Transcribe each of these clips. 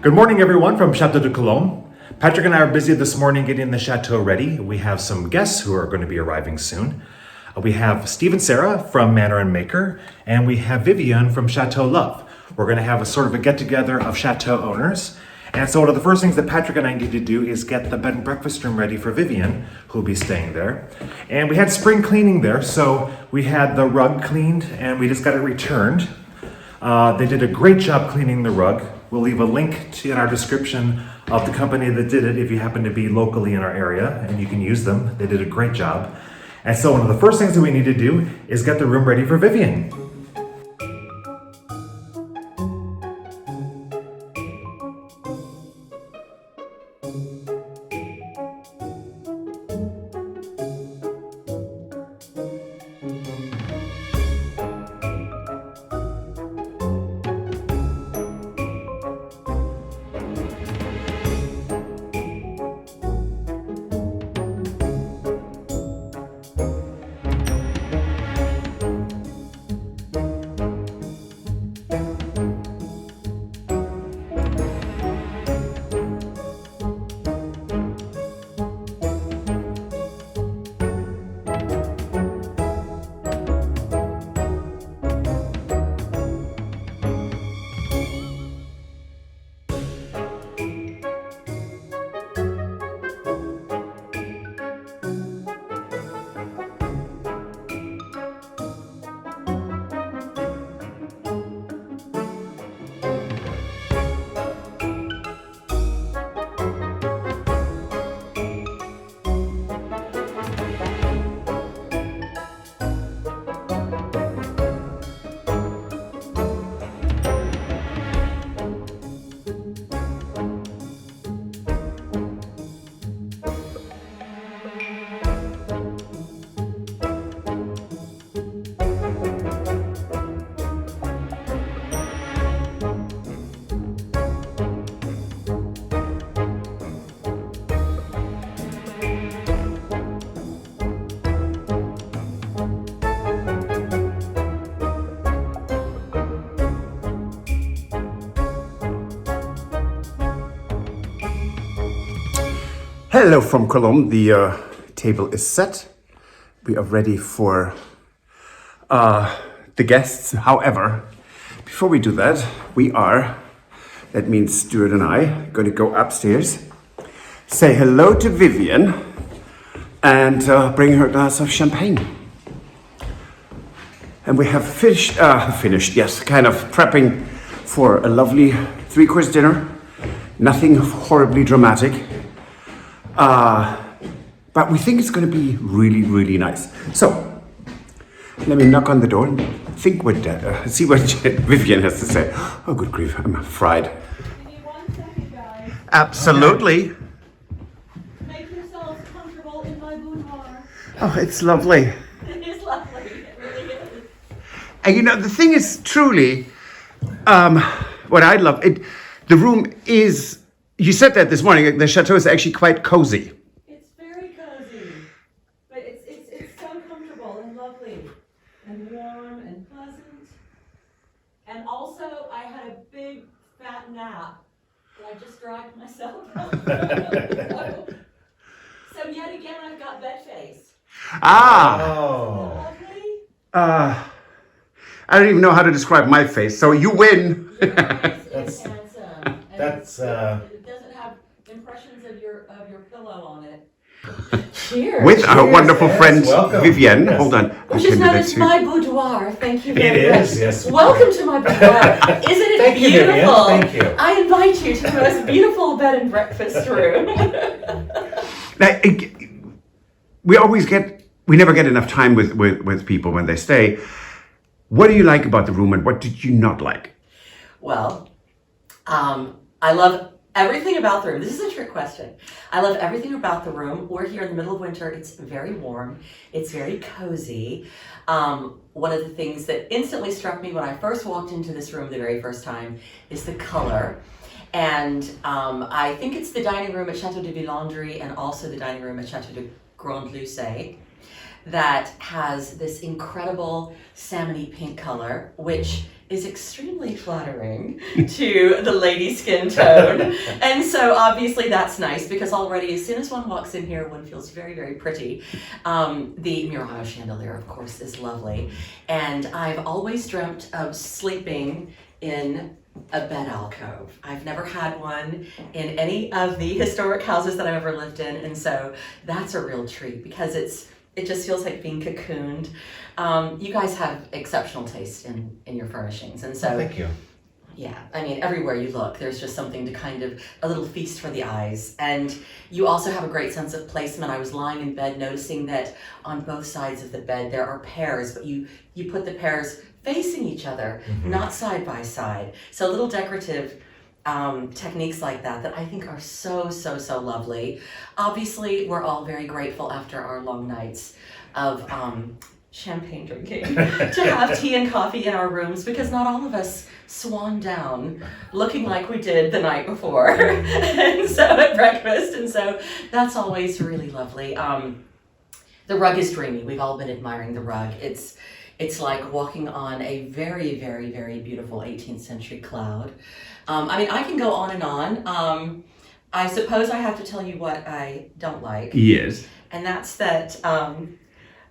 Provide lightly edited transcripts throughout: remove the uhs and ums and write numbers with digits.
Good morning, everyone, from Château de Colombe. Patrick and I are busy this morning getting the chateau ready. We have some guests who are going to be arriving soon. We have Stephen and Sara from Manor Maker, and we have Vivienne from Chateau Love. We're going to have a sort of a get-together of chateau owners. And so one of the first things that Patrick and I need to do is get the bed and breakfast room ready for Vivienne, who will be staying there. And we had spring cleaning there, so we had the rug cleaned and we just got it returned. They did a great job cleaning the rug. We'll leave a link in our description of the company that did it if you happen to be locally in our area, and you can use them. They did a great job. And so one of the first things that we need to do is get the room ready for Vivienne. Hello from Colombe. The table is set. We are ready for the guests. However, before we do that, that means Stuart and I, going to go upstairs, say hello to Vivienne, and bring her a glass of champagne. And we have finished, kind of prepping for a lovely three-course dinner. Nothing horribly dramatic. But we think it's going to be really, really nice. So, let me knock on the door and see what Vivienne has to say. Oh, good grief, I'm fried. Give me 1 second, guys. Absolutely. Make yourselves comfortable in my boudoir. Oh, it's lovely. It is lovely. It really is. And you know, the thing is truly, what I love, the room is, you said that this morning, the chateau is actually quite cozy. It's very cozy, but it's so comfortable and lovely and warm and pleasant. And also, I had a big fat nap that I just dragged myself out. So yet again, I've got bed face. Ah! Oh. Lovely. I don't even know how to describe my face, so you win. Your face is handsome. And That's it doesn't have impressions of your pillow on it. Cheers. With our Cheers, wonderful yes, friend welcome. Vivienne. Yes. Hold on. Which is known as my boudoir. Thank you very It much. is, yes. Welcome to my boudoir. Isn't it Thank you, Vivienne. beautiful? Thank you. I invite you to the most beautiful bed and breakfast room. Now, we never get enough time with people when they stay. What do you like about the room and what did you not like? Well, I love everything about the room. This is a trick question. I love everything about the room. We're here in the middle of winter. It's very warm. It's very cozy. One of the things that instantly struck me when I first walked into this room the very first time is the color. And I think it's the dining room at Château de Villandry and also the dining room at Château de Grande Lucé that has this incredible salmony pink color, which is extremely flattering to the lady skin tone. And so obviously that's nice because already as soon as one walks in here, one feels very, very pretty. The Murano chandelier, of course, is lovely. And I've always dreamt of sleeping in a bed alcove. I've never had one in any of the historic houses that I've ever lived in. And so that's a real treat because it just feels like being cocooned. You guys have exceptional taste in your furnishings. And so Thank you. yeah, I mean, everywhere you look, there's just something to kind of, a little feast for the eyes. And you also have a great sense of placement. I was lying in bed noticing that on both sides of the bed there are pears, but you put the pears facing each other, not side by side. So little decorative techniques like that I think are so, so, so lovely. Obviously, we're all very grateful after our long nights of champagne drinking to have tea and coffee in our rooms because not all of us swan down looking like we did the night before and so at breakfast, and so that's always really lovely. The rug is dreamy. We've all been admiring the rug. It's like walking on a very, very, very beautiful 18th century cloud. I mean, I can go on and on. I suppose I have to tell you what I don't like. Yes. And that's that,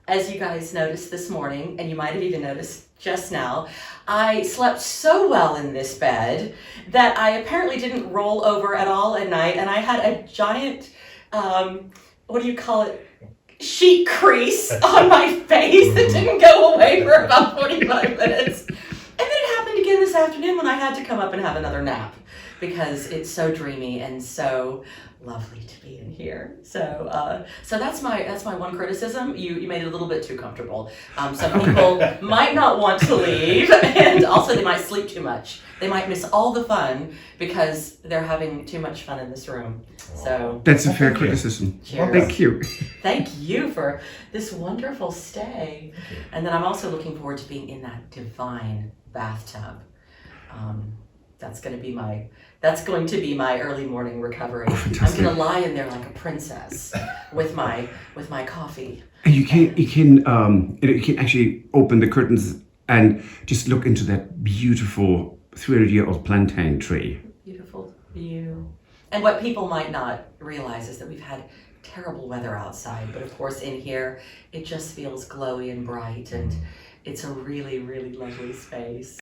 as you guys noticed this morning, and you might have even noticed just now, I slept so well in this bed that I apparently didn't roll over at all at night, and I had a giant, what do you call it? Sheet crease on my face that didn't go away for about 45 minutes. And then it happened again this afternoon when I had to come up and have another nap because it's so dreamy and so lovely to be in here. So that's my one criticism. You made it a little bit too comfortable. Some people might not want to leave, and also they might sleep too much. They might miss all the fun because they're having too much fun in this room. So That's a fair criticism. Cheers. Thank you. thank you for this wonderful stay. And then I'm also looking forward to being in that divine bathtub. That's going to be my early morning recovery. I'm going to lie in there like a princess with my coffee. And you can actually open the curtains and just look into that beautiful 300-year-old plantain tree. Beautiful view. And what people might not realize is that we've had terrible weather outside, but of course in here it just feels glowy and bright, and it's a really, really lovely space.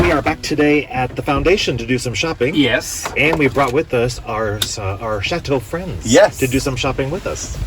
We are back today at the Foundation to do some shopping. Yes. And we brought with us our Chateau friends. Yes. To do some shopping with us.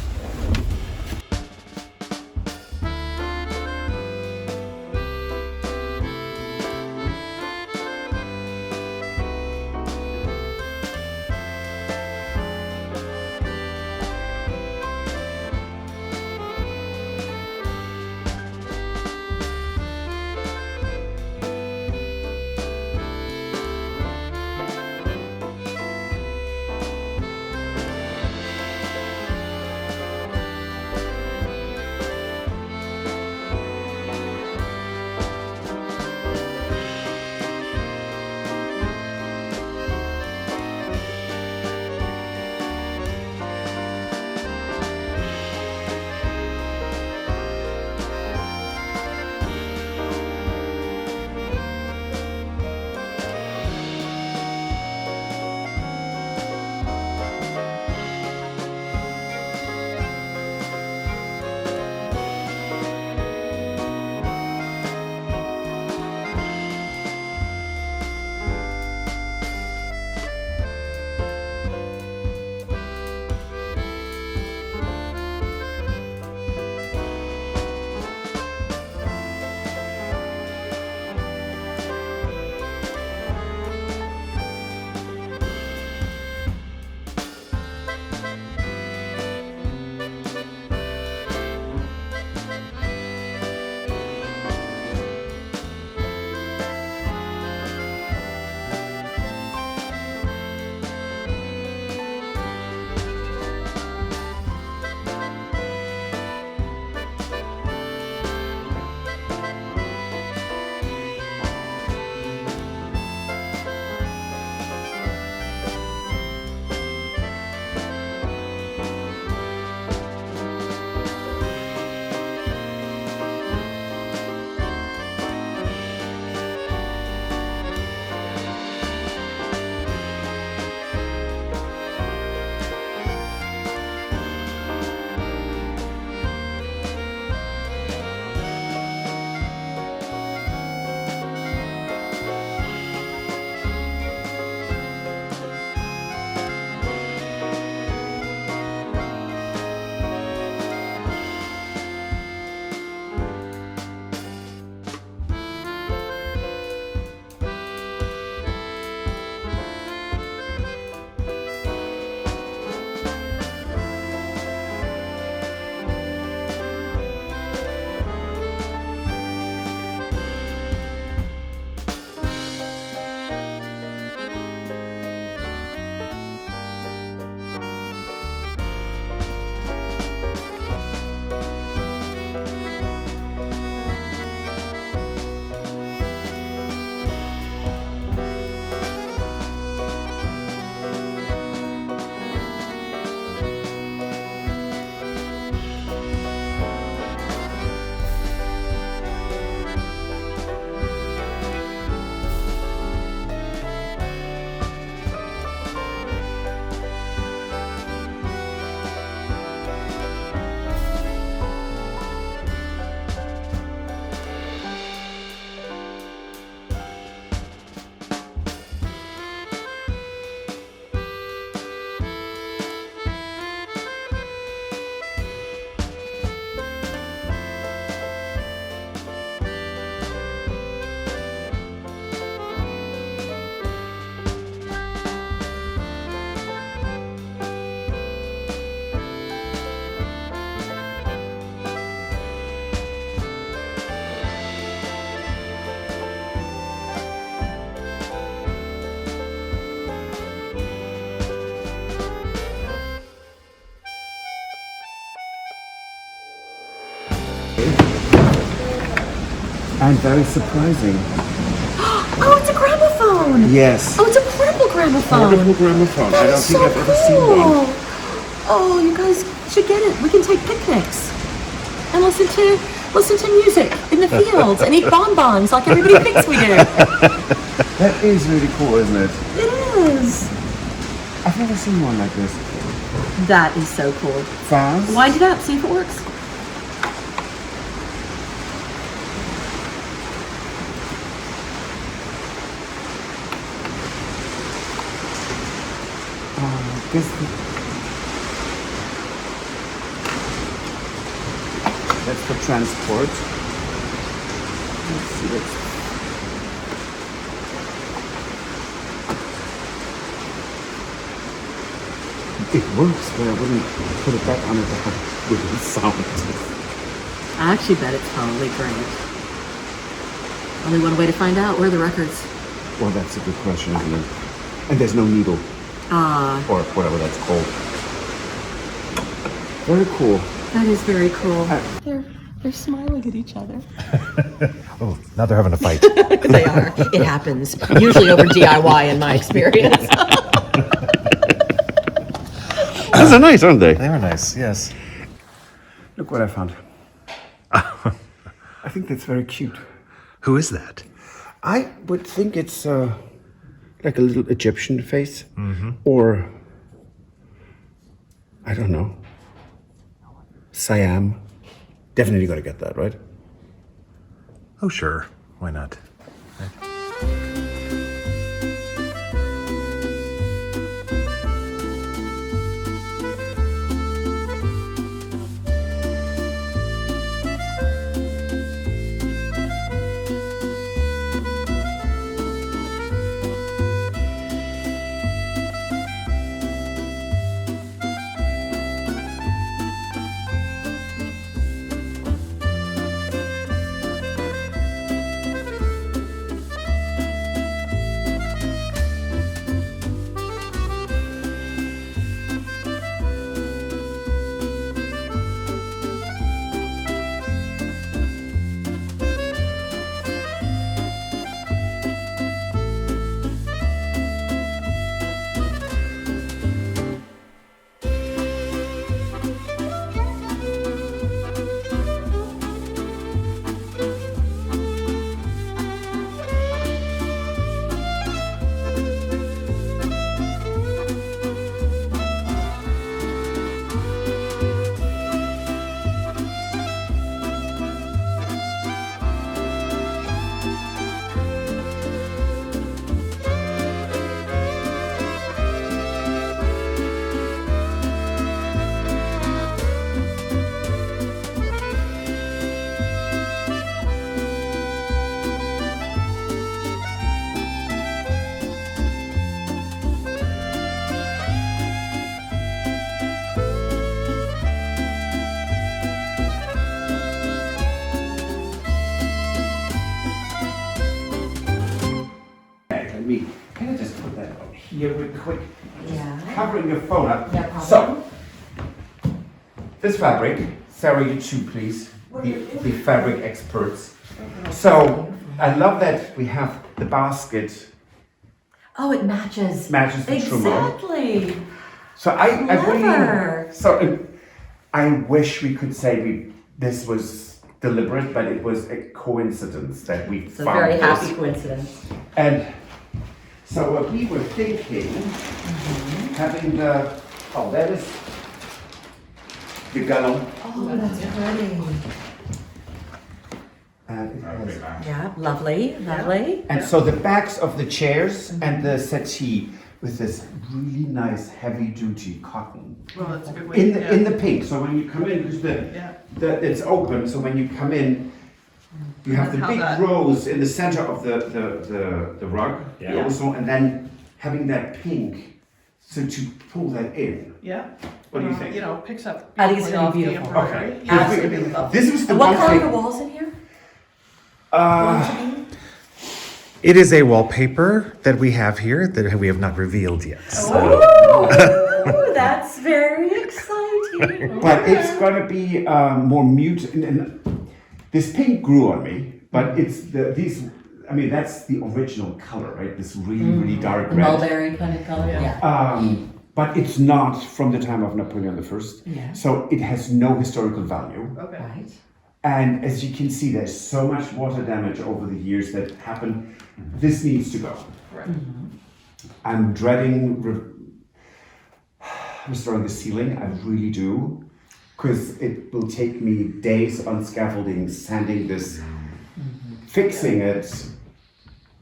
And very surprising. Oh, it's a gramophone. Yes. Oh, it's a portable gramophone. Portable gramophone. I That don't is think so I've ever seen one. cool. Oh, you guys should get it. We can take picnics and listen to music in the fields and eat bonbons like everybody thinks we do. That is really cool, isn't it? It is. I've never seen one like this. That is so cool. Valse? Wind it up, see if it works. That's for transport. Let's see it. It works, but I wouldn't put it back on it with the sound. I actually bet it's probably great. Only one way to find out, where are the records? Well, that's a good question, isn't it? And there's no needle. Or whatever that's called. Very cool. That is very cool. They're smiling at each other. Oh, now they're having a fight. They are. It happens. Usually over DIY in my experience. Those are nice, aren't they? They were nice, yes. Look what I found. I think that's very cute. Who is that? I would think it's like a little Egyptian face. Or, I don't know, Siam. Definitely got to get that, right? Oh, sure. Why not? Can I just put that up here real quick? Yeah. Covering your phone up. No problem. So, this fabric, Sarah, you too, please. The fabric experts. So, I love that we have the basket Oh, it matches. matches the trumeau. Exactly. So I Clever. really, so I wish we could say this was deliberate, but it was a coincidence that we It's a found very this. happy coincidence. And so what we were thinking, having that is the galon. Oh, that's pretty. And, it has, Yeah, lovely, lovely. and so the backs of the chairs and the settee with this really nice heavy duty cotton. Well, that's a good way. In the pink, so when you come in, because it's open, so when you come in, you have the How big that- rows in the center of the rug, Yeah. also, and then having that pink, so to pull that in. Yeah. What do you think? You know, picks up. I think it's gonna be beautifully beautiful. off the embroidery. Okay. Yeah, it's Absolutely. gonna be lovely. This was the And what one color are thing. the walls in here? It is a wallpaper that we have here that we have not revealed yet. So. Oh, that's very exciting. But it's gonna be more muted. And this pink grew on me, But it's these. I mean, that's the original color, right? This really dark The red. mulberry kind of color. Yeah. But it's not from the time of Napoleon I. Yeah. So it has no historical value. Okay. Right. And as you can see, there's so much water damage over the years that happened. This needs to go. Right. I'm dreading restoring the ceiling. I really do. Because it will take me days on scaffolding, sanding this, fixing it.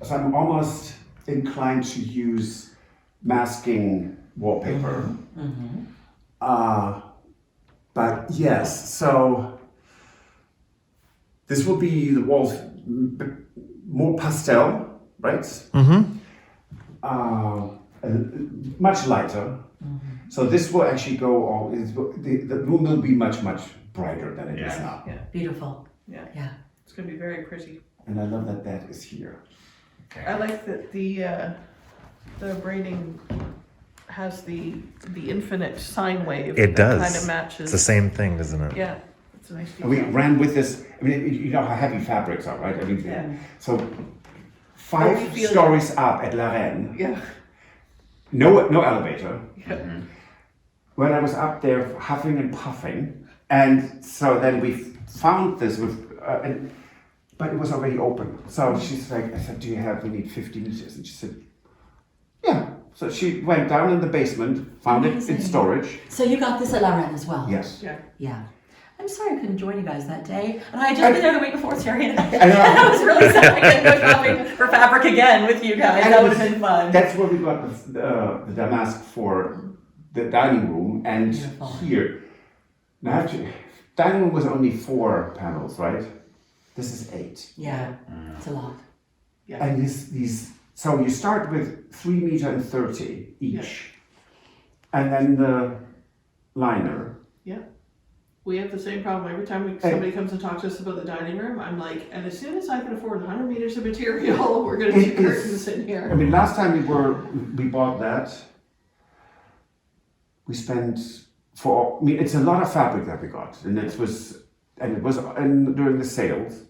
So I'm almost inclined to use masking wallpaper. But yes, so this will be the walls more pastel, right? Much lighter. So this will actually go all, the room will be much brighter than it is now. Yeah. Beautiful. Yeah. Yeah. It's gonna be very pretty. And I love that that is here. I like that the braiding has the infinite sine wave. It that does. Kind of matches. It's the same thing, isn't it? Yeah. It's a nice And we detail. ran with this, I mean, you know how heavy fabrics are, right? I mean, Yeah. so Oh, we 5 feel stories up at La Reine, Yeah. no elevator. Yeah. When I was up there huffing and puffing, and so then we found this with, but it was already open. So she's like, I said, we need 50 meters? And she said, yeah. So she went down in the basement, found it in Amazing. storage. So you got this at La Reine as well? Yes. Yeah. Yeah. I'm sorry I couldn't join you guys that day. And I had just been there the week before, Terry, and I know. I was really sad I couldn't go shopping for fabric again with you guys. And That it would have was- been fun. That's where we got the damask for the dining room and Beautiful. here. Now, dining room was only 4 panels, right? This is 8. Yeah, it's a lot. Yeah. And these, so you start with 3 meter and 30 each. And then the liner. Yeah. We have the same problem every time somebody comes and talks to us about the dining room. I'm like, and as soon as I can afford 100 meters of material, we're going to It do is- curtains in I here. mean, last time we bought that, we spent it's a lot of fabric that we got, and it was during the sales,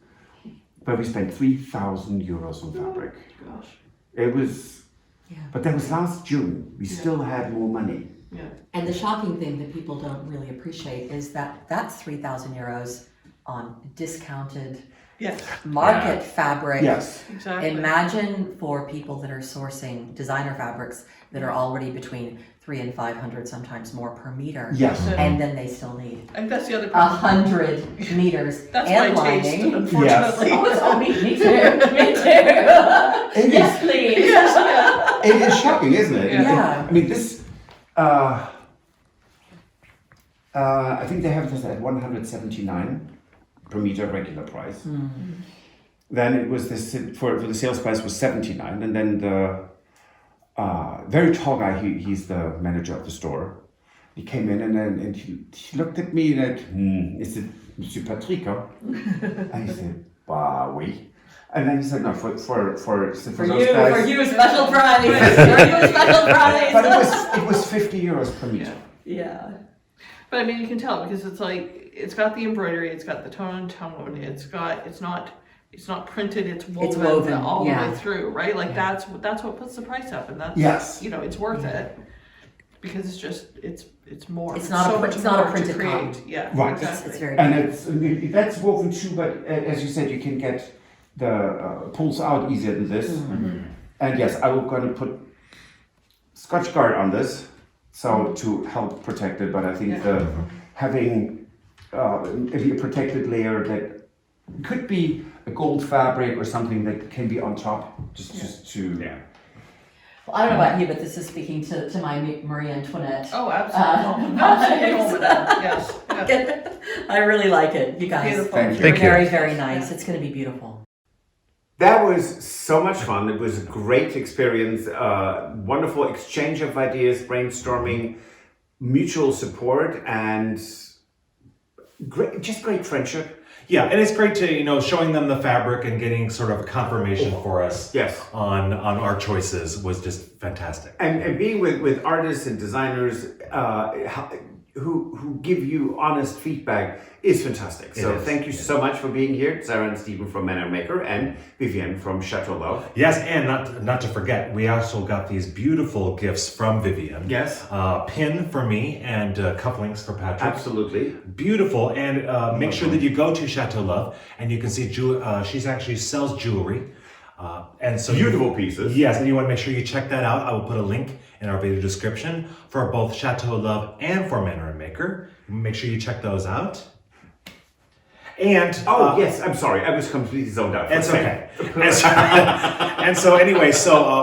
but we spent 3,000 euros on fabric. Gosh. It was, Yeah. but that was last June. We still had more money. Yeah. And the shocking thing that people don't really appreciate is that that's 3,000 euros on discounted Yes. market fabric. Yes. Exactly. Imagine for people that are sourcing designer fabrics that are already between 300 and 500, sometimes more per meter. Yes. So- And then they still need I think that's the other problem. 100 meters That's and my taste, lining. unfortunately. Oh, me too. Me too. Yes, please. It is shocking, isn't it? Yeah. I mean, this. I think they have this at 179 per meter regular price. Then it was this for the sales price was 79, and then the very tall guy. He's the manager of the store. He came in and he looked at me like, is it Monsieur Patrick? Huh? And he said, bah, oui. And then he said, no, for those guys. For you, special prize. For you, special prize. But it was 50 euros per meter. Yeah. But I mean, you can tell because it's like it's got the embroidery, it's got the tone, it's not printed, it's woven, all the way through, right? Like that's what puts the price up, and that's Yes. it's worth it because it's just it's more. It's not a more printed to create. cotton. Yeah, Right. Exactly. It's very And that's woven too, but as you said, you can get the pulls out easier than this. And yes, I'm going to put Scotch Guard on this, so to help protect it. But I think having a protected layer that could be a gold fabric or something that can be on top, just to. Well, I don't know about you, but this is speaking to my Marie Antoinette. Oh, absolutely. Absolutely home with that. Yes. Yeah. I really like it, you guys. Beautiful. Thank you. You're Thank you. very, very nice. It's going to be beautiful. That was so much fun. It was a great experience, wonderful exchange of ideas, brainstorming, mutual support, and great friendship. Yeah, and it's great to, showing them the fabric and getting sort of a confirmation for us Yes. on our choices was just fantastic. And being with artists and designers who give you honest feedback is fantastic. So is, thank you so much for being here, Sara and Stephen from Manor Maker and Vivienne from Chateau Love. Yes, and not to forget, we also got these beautiful gifts from Vivienne. Yes. Pin for me and cufflinks for Patrick. Absolutely. Beautiful, and make sure that you go to Chateau Love and you can see she's actually sells jewelry. And so Beautiful pieces. Yes, and you want to make sure you check that out. I will put a link in our video description for both Chateau Love and for Manor Maker. Make sure you check those out. And Yes, I'm sorry, I was completely zoned out. it's okay. And so anyway,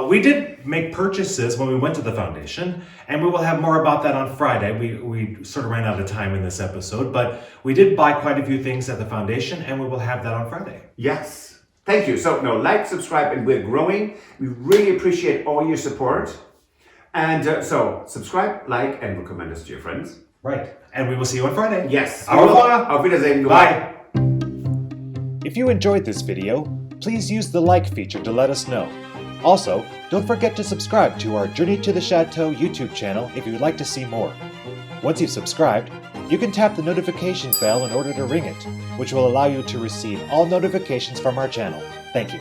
we did make purchases when we went to the foundation, and we will have more about that on Friday. We sort of ran out of time in this episode, but we did buy quite a few things at the foundation, and we will have that on Friday. Yes. Thank you. So, like, subscribe, and we're growing. We really appreciate all your support. And so, subscribe, like, and recommend us to your friends. Right. And we will see you on Friday. Yes. Au revoir. Auf Wiedersehen. Goodbye. Bye. If you enjoyed this video, please use the like feature to let us know. Also, don't forget to subscribe to our Journey to the Chateau YouTube channel if you would like to see more. Once you've subscribed, you can tap the notification bell in order to ring it, which will allow you to receive all notifications from our channel. Thank you.